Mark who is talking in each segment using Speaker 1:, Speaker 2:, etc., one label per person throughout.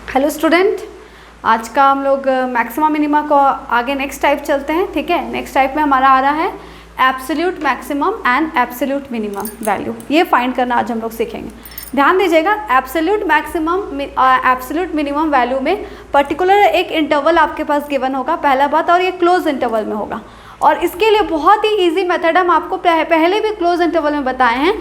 Speaker 1: Hello student, आज का हम लोग मैक्सिमा मिनिमा को आगे नेक्स्ट टाइप चलते हैं। ठीक है, नेक्स्ट टाइप में हमारा आ रहा है absolute maximum and absolute minimum value. ये फाइंड करना आज हम लोग सीखेंगे। ध्यान दीजिएगा, absolute maximum absolute minimum value में पर्टिकुलर एक इंटरवल आपके पास गिवन होगा, पहला बात, और ये क्लोज इंटरवल में होगा। और इसके लिए बहुत ही ईजी मेथड हम आपको पहले भी क्लोज इंटरवल में बताए हैं।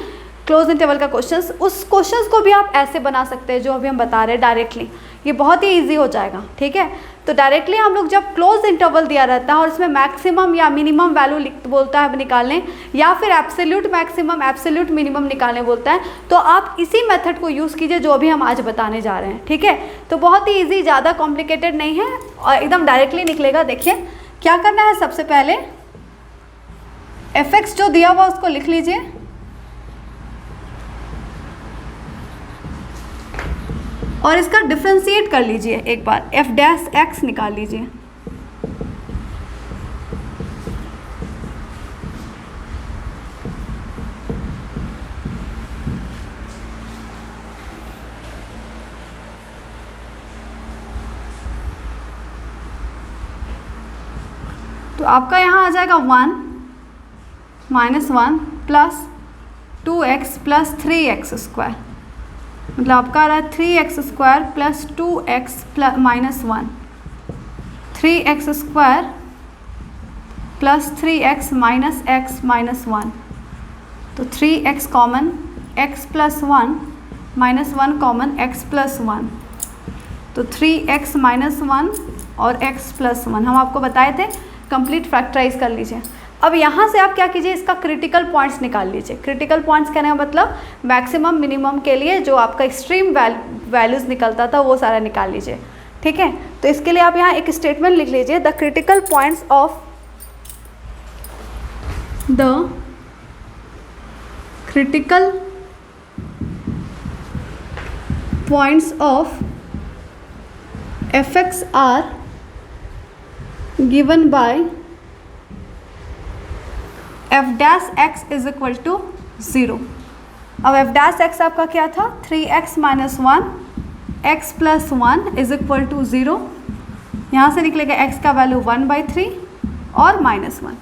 Speaker 1: क्लोज इंटरवल का क्वेश्चंस, उस क्वेश्चंस को भी आप ऐसे बना सकते हैं जो अभी हम बता रहे हैं डायरेक्टली। ये बहुत ही इजी हो जाएगा। ठीक है, तो डायरेक्टली हम लोग जब क्लोज इंटरवल दिया रहता है और इसमें मैक्सिमम या मिनिमम वैल्यू बोलता है निकालने, या फिर एब्सोल्यूट मैक्सिमम एब्सोल्यूट मिनिमम निकालने बोलता है, तो आप इसी मेथड को यूज़ कीजिए जो अभी हम आज बताने जा रहे हैं। ठीक है, तो बहुत ही ईजी, ज़्यादा कॉम्प्लिकेटेड नहीं है और एकदम डायरेक्टली निकलेगा। देखिए क्या करना है, सबसे पहले एफ जो दिया हुआ उसको लिख लीजिए, और इसका डिफ्रेंशिएट कर लीजिए एक बार, एफ डैश एक्स निकाल लीजिए। तो आपका यहाँ आ जाएगा 1 - 1 plus 2x plus 3x square, मतलब आपका आ रहा है 3x square plus 2x minus 1, 3x square plus 3x minus x minus 1, तो 3x common, x plus 1 minus 1 common, x plus 1, तो 3x माइनस 1 और x प्लस 1 हम आपको बताए थे। कंप्लीट फैक्टराइज कर लीजिए। अब यहाँ से आप क्या कीजिए, इसका क्रिटिकल पॉइंट्स निकाल लीजिए। क्रिटिकल पॉइंट्स कहने का मतलब मैक्सिमम मिनिमम के लिए जो आपका एक्सट्रीम वैल्यूज़ निकलता था वो सारा निकाल लीजिए। ठीक है, तो इसके लिए आप यहाँ एक स्टेटमेंट लिख लीजिए, the critical points of fx are given by f dash x is equal to 0। अब f डैश x आपका क्या था, 3x minus 1 x plus 1 is equal to 0। यहाँ से निकलेगा x का वैल्यू 1/3 और माइनस 1,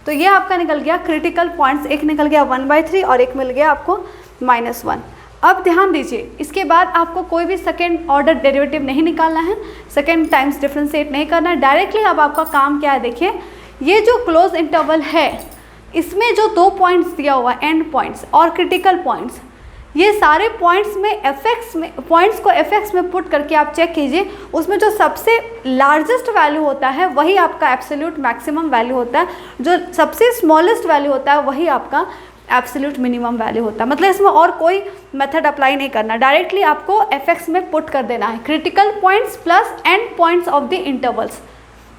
Speaker 1: तो ये आपका निकल गया क्रिटिकल पॉइंट्स। एक निकल गया 1/3 और एक मिल गया आपको -1। अब ध्यान दीजिए, इसके बाद आपको कोई भी सेकेंड ऑर्डर डेरिवेटिव नहीं निकालना है, सेकेंड टाइम्स डिफ्रेंशिएट नहीं करना है, डायरेक्टली अब आपका काम क्या है, देखिए ये जो क्लोज इंटरवल है इसमें जो 2 पॉइंट्स दिया हुआ एंड पॉइंट्स और क्रिटिकल पॉइंट्स, ये सारे पॉइंट्स में पॉइंट्स को fx में पुट करके आप चेक कीजिए, उसमें जो सबसे लार्जेस्ट वैल्यू होता है वही आपका एब्सोल्यूट मैक्सिमम वैल्यू होता है, जो सबसे स्मॉलेस्ट वैल्यू होता है वही आपका एब्सोल्यूट मिनिमम वैल्यू होता है। मतलब इसमें और कोई मेथड अप्लाई नहीं करना, डायरेक्टली आपको fx में पुट कर देना है critical points plus and points of the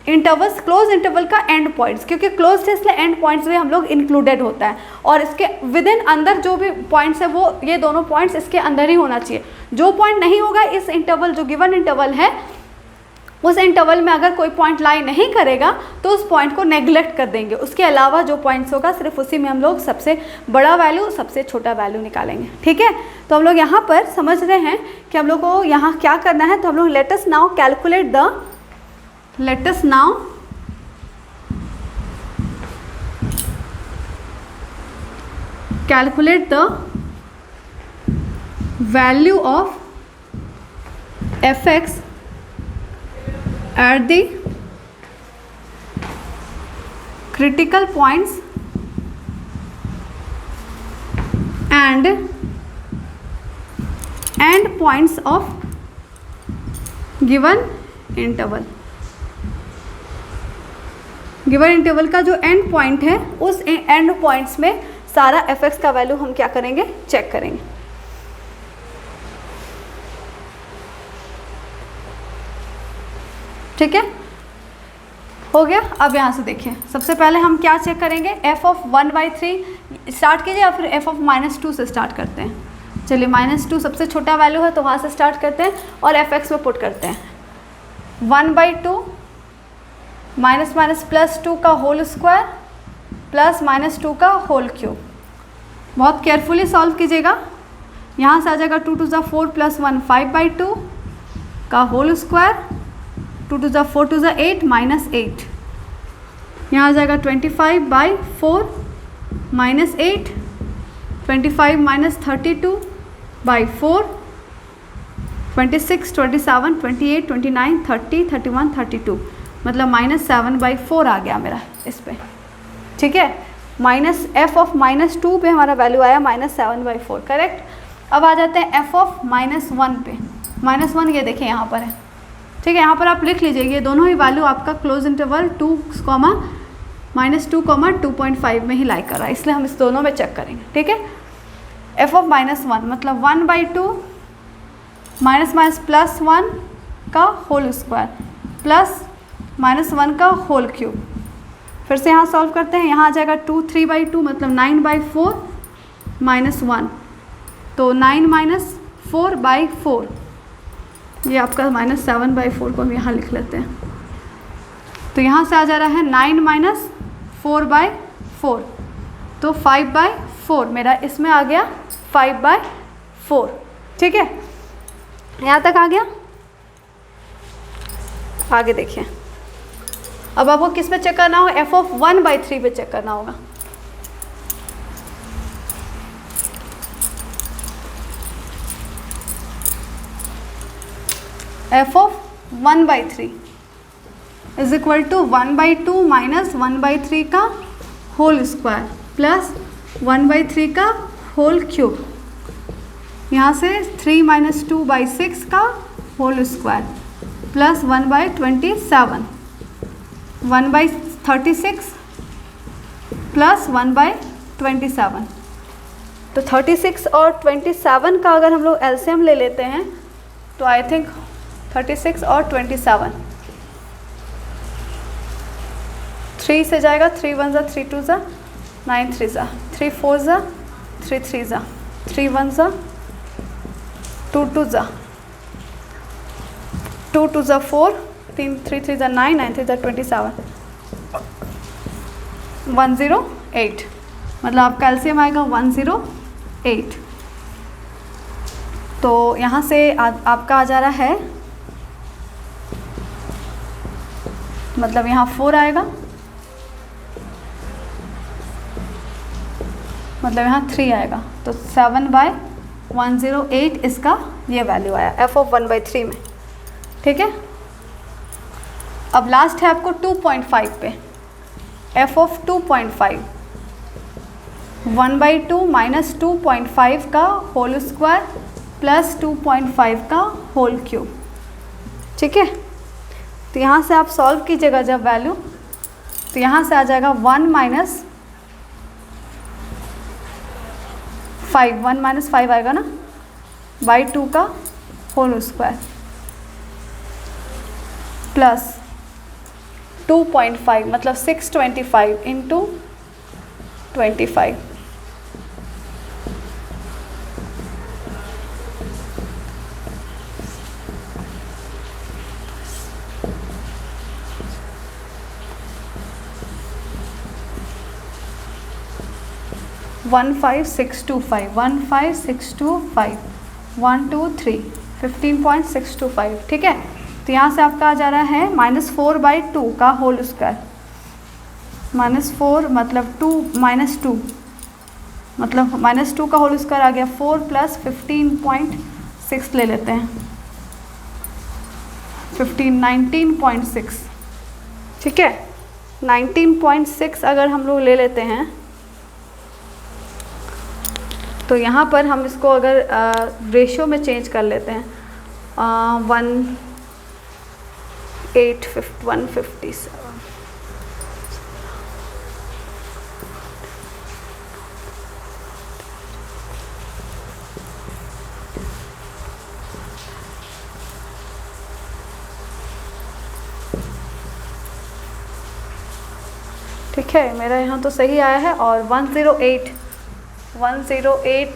Speaker 1: intervals, close interval का एंड पॉइंट्स, क्योंकि क्लोज थे इसलिए एंड पॉइंट्स में हम लोग इंक्लूडेड होता है, और इसके विद इन अंदर जो भी पॉइंट्स है वो ये दोनों पॉइंट्स इसके अंदर ही होना चाहिए। जो पॉइंट नहीं होगा इस इंटरवल, जो गिवन इंटरवल है उस इंटरवल में अगर कोई पॉइंट लाई नहीं करेगा तो उस पॉइंट को नेग्लेक्ट कर देंगे। उसके अलावा जो पॉइंट्स होगा सिर्फ उसी में हम लोग सबसे बड़ा वैल्यू सबसे छोटा वैल्यू निकालेंगे। ठीक है, तो हम लोग यहाँ पर समझ रहे हैं कि हम लोग को यहाँ क्या करना है। तो हम लोग let us now calculate the value of fx at the critical points and end points of given interval। Given interval का जो एंड पॉइंट है उस एंड पॉइंट्स में सारा fx का वैल्यू हम क्या करेंगे, चेक करेंगे। ठीक है, हो गया। अब यहाँ से देखिए, सबसे पहले हम क्या चेक करेंगे, f ऑफ 1/3 स्टार्ट कीजिए या फिर f ऑफ -2 से स्टार्ट करते हैं। चलिए -2 सबसे छोटा वैल्यू है तो वहाँ से स्टार्ट करते हैं और fx में पुट करते हैं। 1/2 माइनस माइनस +2 का होल स्क्वायर प्लस -2 का होल क्यूब। बहुत केयरफुली सॉल्व कीजिएगा। यहाँ से आ जाएगा 2 × 4 + 1 5/2 का होल स्क्वायर, 2 टू ज़ा 4 टू ज़ा 8 माइनस 8, यहाँ आ जाएगा 25/4 माइनस 8, 25 माइनस 32/4, 26, 27, 28, 29, 30, 31, 32, मतलब -7/4 आ गया मेरा इस पे। ठीक है, माइनस एफ ऑफ -2 पे हमारा वैल्यू आया -7/4, करेक्ट। अब आ जाते हैं एफ ऑफ -1 पे। -1 ये देखिए यहाँ पर है। ठीक है, यहाँ पर आप लिख लीजिए, ये दोनों ही वैल्यू आपका क्लोज इंटरवल 2, -2, 2.5 में ही लाई कर रहा है, इसलिए हम इस दोनों में चेक करेंगे। ठीक है, एफ ऑफ -1 मतलब 1/2 माइनस +1 का होल स्क्वायर प्लस -1 का होल क्यूब। फिर से यहाँ सॉल्व करते हैं, यहाँ आ जाएगा 2 3/2 मतलब 9/4 -1, तो 9 - 4/4, ये आपका -7/4 को हम यहाँ लिख लेते हैं। तो यहाँ से आ जा रहा है 9 - 4/4, तो 5/4 मेरा इसमें आ गया 5/4। ठीक है, यहाँ तक आ गया। आगे देखिए, अब आपको किस पे चेक करना होगा, एफ ऑफ 1/3 पे चेक करना होगा। F of 1/3 is equal to 1/2 minus 1/3 का होल स्क्वायर प्लस 1/3 का होल क्यूब, यहाँ से 3 - 2/6 का होल स्क्वायर प्लस 1/27, 1/36 प्लस 1/27। तो 36 और 27 का अगर हम लोग एलसीएम ले लेते हैं तो आई थिंक 36 और 27 3 से जाएगा, 3 1 ज़ा 3 2 ज़ा 9 3 ज़ा 3 4 ज़ा 3 3 ज़ा 3 1 ज़ा 2 2 ज़ा 2 2 ज़ा 4, 3 3 ज़ा 9 9 3 ज़ा 27, 108, मतलब आपका एलसीएम आएगा 108। तो यहाँ से आपका आ जा रहा है, मतलब यहाँ 4 आएगा, मतलब यहाँ 3 आएगा, तो 7/108 इसका ये वैल्यू आया एफ ऑफ 1/3 में। ठीक है, अब लास्ट है आपको 2.5 पे, एफ ऑफ 2.5 1/2 माइनस 2.5 का होल स्क्वायर प्लस 2.5 का होल क्यूब। ठीक है, तो यहाँ से आप सॉल्व कीजिएगा जब वैल्यू, तो यहाँ से आ जाएगा 1 - 5, 1 - 5 आएगा ना, /2 का होल स्क्वायर प्लस 2.5 मतलब 625 इंटू 25, वन 15625 15625 1 2 3 15.625। ठीक है, तो यहाँ से आपका आ जा रहा है -4/2 का होल स्क्वायर, -4 मतलब 2 -2 मतलब -2 का होल स्क्वायर आ गया 4 प्लस 15.6 ले लेते हैं, 19.6। ठीक है, 19.6 अगर हम लोग ले लेते हैं तो यहाँ पर हम इसको अगर रेशियो में चेंज कर लेते हैं 157। ठीक है, मेरा यहाँ तो सही आया है, और 108.00016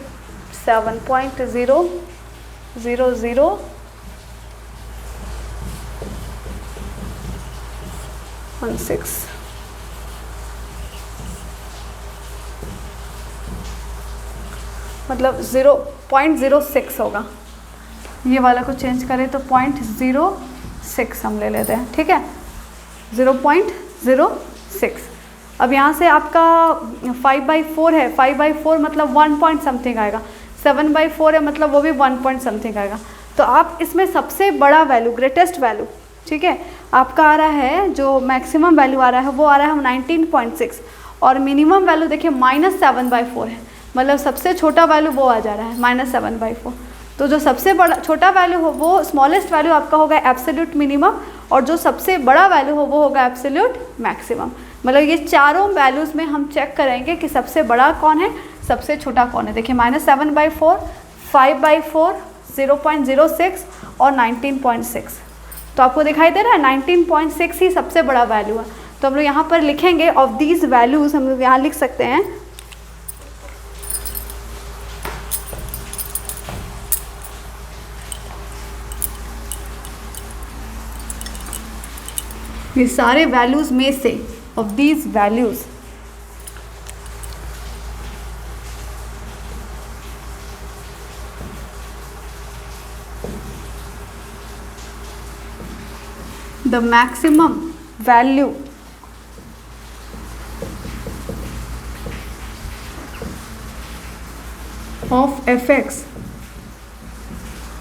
Speaker 1: मतलब 0.06 होगा, ये वाला को चेंज करें तो 0.06 हम ले लेते हैं, ठीक है, 0.06। अब यहाँ से आपका 5/4 है, 5/4 मतलब 1 पॉइंट समथिंग आएगा, 7/4 है मतलब वो भी 1 पॉइंट समथिंग आएगा। तो आप इसमें सबसे बड़ा वैल्यू, ग्रेटेस्ट वैल्यू, ठीक है, आपका आ रहा है, जो मैक्सिमम वैल्यू आ रहा है वो आ रहा है 19.6, और मिनिमम वैल्यू देखिए -7/4 है, मतलब सबसे छोटा वैल्यू वो आ जा रहा है -7/4। तो जो सबसे बड़ा छोटा वैल्यू हो वो स्मॉलेस्ट वैल्यू आपका होगा एब्सोल्यूट मिनिमम, और जो सबसे बड़ा वैल्यू हो वो होगा एब्सोल्यूट मैक्सिमम। मतलब ये चारों वैल्यूज़ में हम चेक करेंगे कि सबसे बड़ा कौन है, सबसे छोटा कौन है। देखिए -7/4, 5/4, 0.06 और 19.6। तो आपको दिखाई दे रहा है 19.6 ही सबसे बड़ा वैल्यू है। तो हम लोग यहाँ पर लिखेंगे ऑफ दीज वैल्यूज़, हम लोग यहाँ लिख सकते हैं ये सारे वैल्यूज़ में से, of these values the maximum value of fx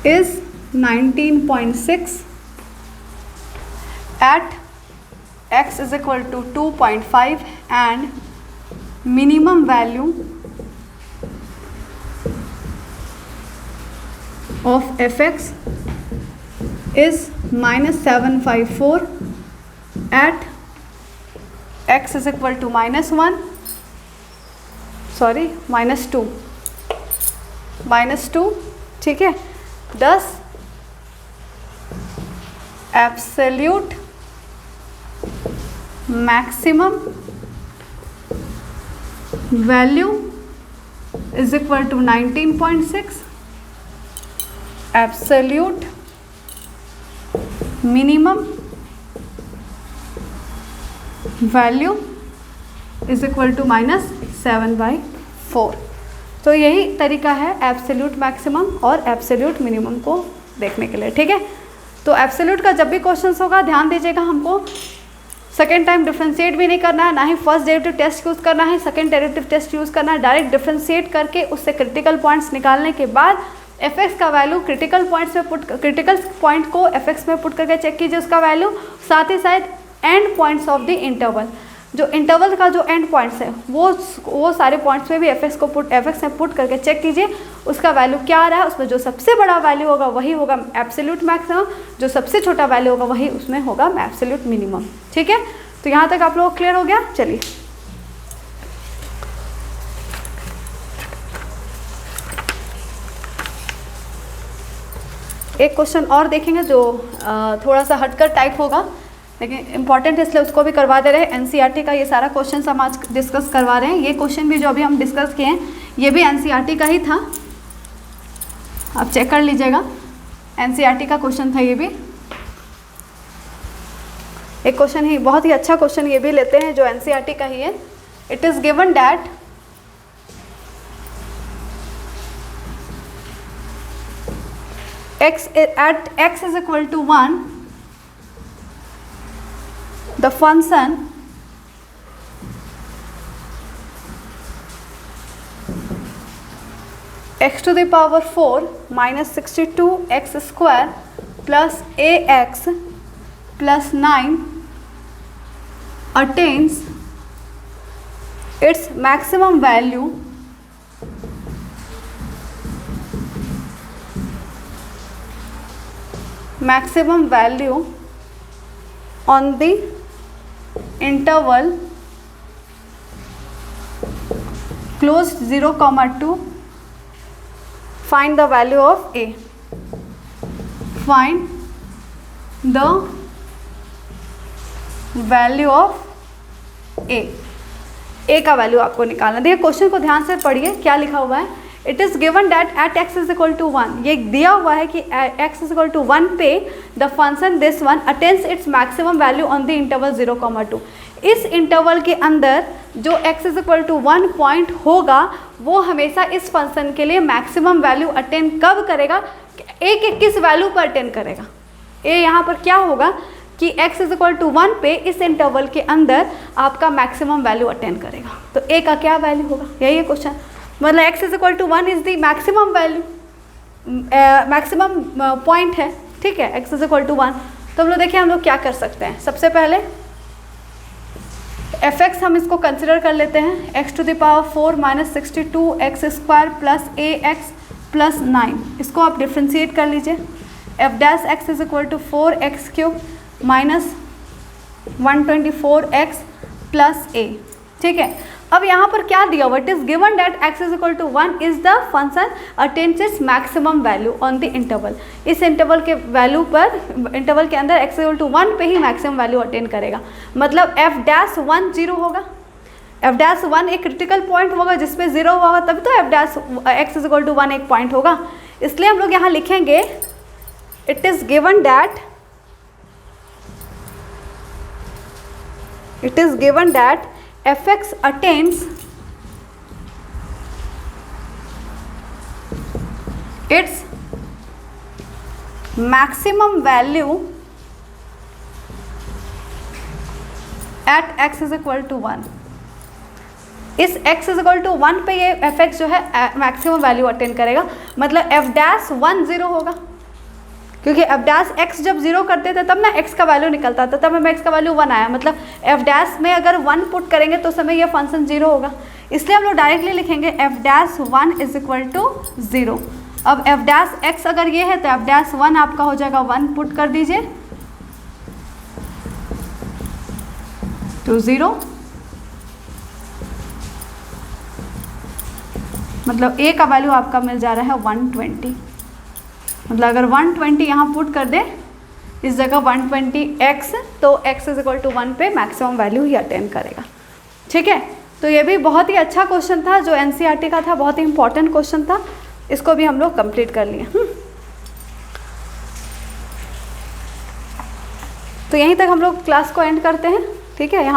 Speaker 1: is 19.6 at x is equal to 2.5 and minimum value of fx is -7/4 at x is equal to -1, sorry -2, ठीक है। 10 absolute maximum value is equal to 19.6, absolute minimum value is equal to -7/4। तो यही तरीका है absolute maximum और absolute minimum को देखने के लिए, ठीक है। तो एब्सोल्यूट का जब भी क्वेश्चंस होगा ध्यान दीजिएगा, हमको सेकेंड टाइम डिफ्रेंशिएट भी नहीं करना है, ना ही फर्स्ट डेरिवेटिव टेस्ट यूज़ करना है, सेकेंड डेरिवेटिव टेस्ट यूज़ करना है। डायरेक्ट डिफ्रेंशिएट करके उससे क्रिटिकल पॉइंट्स निकालने के बाद fx का वैल्यू क्रिटिकल पॉइंट को fx में पुट करके चेक कीजिए उसका वैल्यू, साथ ही साथ and points of the interval, जो इंटरवल का जो एंड पॉइंट्स है वो सारे पॉइंट्स में भी fx में पुट करके चेक कीजिए उसका वैल्यू क्या आ रहा है। उसमें जो सबसे बड़ा वैल्यू होगा वही होगा एब्सोल्यूट मैक्सिमम, जो सबसे छोटा वैल्यू होगा वही उसमें होगा एब्सोल्यूट मिनिमम, ठीक है। तो यहाँ तक आप लोगों को क्लियर हो गया। चलिए एक क्वेश्चन और देखेंगे जो थोड़ा सा हटकर टाइप होगा, लेकिन इंपॉर्टेंट इसलिए उसको भी करवा दे रहे हैं। एनसीईआरटी का ये सारा क्वेश्चन हम आज डिस्कस करवा रहे हैं। ये क्वेश्चन भी जो अभी हम डिस्कस किए हैं ये भी एनसीईआरटी का ही था, आप चेक कर लीजिएगा, एनसीईआरटी का क्वेश्चन था ये भी। एक क्वेश्चन ही बहुत ही अच्छा क्वेश्चन ये भी लेते हैं जो एनसीईआरटी का ही है। It is given that at x is equal to 1, the function x to the power 4 minus 62x square plus ax plus 9 attains its maximum value on the interval closed 0, 2. Find the value of a. Find the value of a. a का value आपको निकालना। देखिए question को ध्यान से पढ़िए क्या लिखा हुआ है। It is given that at x is equal to 1, ये दिया हुआ है कि x इज इक्वल टू 1 पे the function this one attains its maximum value on the interval 0, 2। इस इंटरवल के अंदर जो x is equal to 1 point होगा वो हमेशा इस फंक्शन के लिए मैक्सिमम वैल्यू अटेन कब करेगा, ए के किस वैल्यू पर अटेंड करेगा, ए यहाँ पर क्या होगा कि x इज इक्वल टू 1 पे इस इंटरवल के अंदर आपका मैक्सिमम वैल्यू अटेंड करेगा। तो a का क्या वैल्यू होगा, यही है क्वेश्चन। मतलब x is equal to 1 is the maximum value, maximum point है, ठीक है, x इज इक्वल टू 1। तो हम लोग देखिए हम लोग क्या कर सकते हैं। सबसे पहले fx हम इसको कंसिडर कर लेते हैं, x to the power 4 minus 62 x square plus ax plus 9, इसको आप डिफ्रेंशिएट कर लीजिए। f dash x is equal to 4x cube minus 124x plus a, ठीक है। अब यहाँ पर क्या दिया हुआ, it is given that x is equal to 1 is the function attains its maximum value on the interval. इस इंटरवल के वैल्यू पर, इंटरवल के अंदर x इज इक्वल टू 1 पे ही मैक्सिमम वैल्यू अटेन करेगा। मतलब f डैश 1 0 होगा, f डैश 1 एक क्रिटिकल पॉइंट होगा जिसमें 0 होगा, तभी तो f dash x is equal to 1 एक पॉइंट होगा। इसलिए हम लोग यहाँ लिखेंगे it is given that fx attains its maximum value at x is equal to 1। इस x इज इक्वल टू 1 पे ये fx जो है मैक्सिमम वैल्यू अटेन करेगा। मतलब f डैश 1 0 होगा, क्योंकि f डैश x जब 0 करते थे तब ना x का वैल्यू निकलता था, तब हमें x का वैल्यू 1 आया। मतलब f डैश में अगर 1 पुट करेंगे तो समय ये फंक्शन 0 होगा, इसलिए हम लोग डायरेक्टली लिखेंगे f dash 1 is equal to 0। अब f डैश x अगर ये है तो f डैश 1 आपका हो जाएगा 1 पुट कर दीजिए तो 0। मतलब a का वैल्यू आपका मिल जा रहा है 120। मतलब अगर 120 यहाँ पुट कर दे इस जगह 120x, तो x इज इक्वल टू 1 पे मैक्सिमम वैल्यू ही अटेन करेगा, ठीक है। तो ये भी बहुत ही अच्छा क्वेश्चन था जो NCERT का था, बहुत ही इंपॉर्टेंट क्वेश्चन था, इसको भी हम लोग कंप्लीट कर लिए। तो यहीं तक हम लोग क्लास को एंड करते हैं, ठीक है। यहाँ